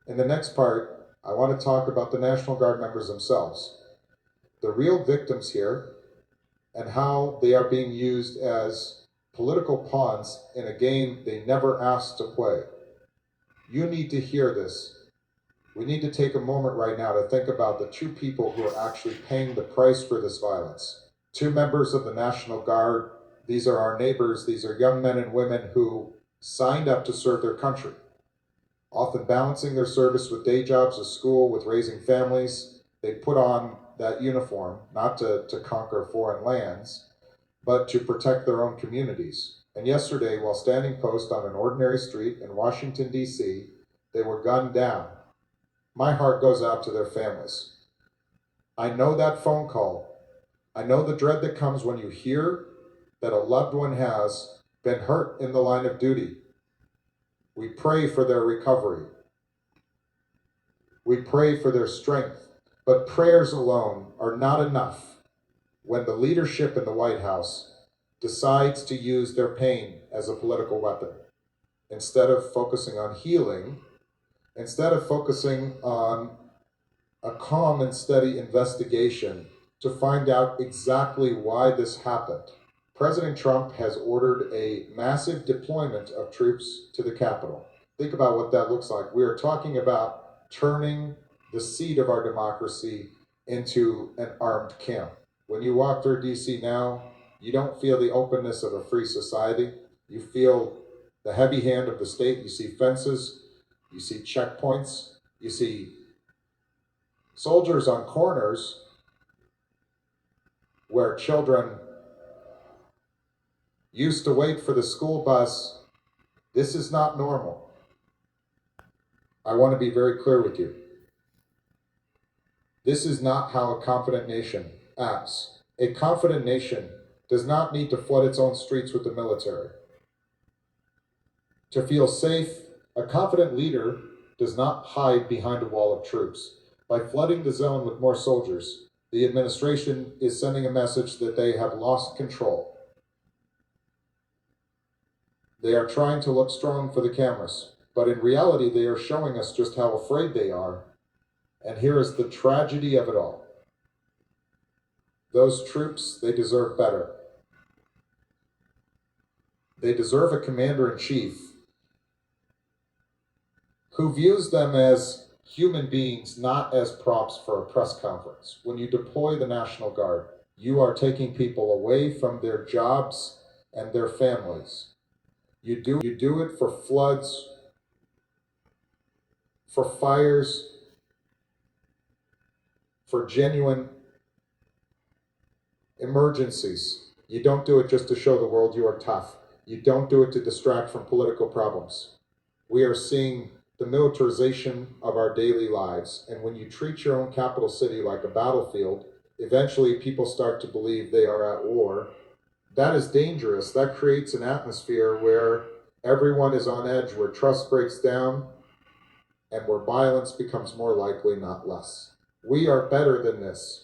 In the next part, I want to talk about the National Guard members themselves, the real victims here, and how they are being used as political pawns in a game they never asked to play. You need to hear this. We need to take a moment right now to think about the two people who are actually paying the price for this violence. Two members of the National Guard. These are our neighbors. These are young men and women who signed up to serve their country, often balancing their service with day jobs, with school, with raising families. They put on that uniform not to conquer foreign lands, but to protect their own communities. And yesterday, while standing post on an ordinary street in Washington, D.C., they were gunned down. My heart goes out to their families. I know that phone call. I know the dread that comes when you hear that a loved one has been hurt in the line of duty. We pray for their recovery. We pray for their strength. But prayers alone are not enough when the leadership in the White House decides to use their pain as a political weapon. Instead of focusing on healing, instead of focusing on a calm and steady investigation to find out exactly why this happened, President Trump has ordered a massive deployment of troops to the Capitol. Think about what that looks like. We are talking about turning the seat of our democracy into an armed camp. When you walk through DC now, you don't feel the openness of a free society. You feel the heavy hand of the state. You see fences, you see checkpoints, you see soldiers on corners where children used to wait for the school bus. This is not normal. I want to be very clear with you. This is not how a confident nation acts. A confident nation does not need to flood its own streets with the military. To feel safe, a confident leader does not hide behind a wall of troops. By flooding the zone with more soldiers, the administration is sending a message that they have lost control. They are trying to look strong for the cameras, but in reality, they are showing us just how afraid they are. And here is the tragedy of it all. Those troops, they deserve better. They deserve a commander-in-chief who views them as human beings, not as props for a press conference. When you deploy the National Guard, you are taking people away from their jobs and their families. You do it for floods, for fires, for genuine emergencies. You don't do it just to show the world you are tough. You don't do it to distract from political problems. We are seeing the militarization of our daily lives. And when you treat your own capital city like a battlefield, eventually people start to believe they are at war. That is dangerous. That creates an atmosphere where everyone is on edge, where trust breaks down, and where violence becomes more likely, not less. We are better than this.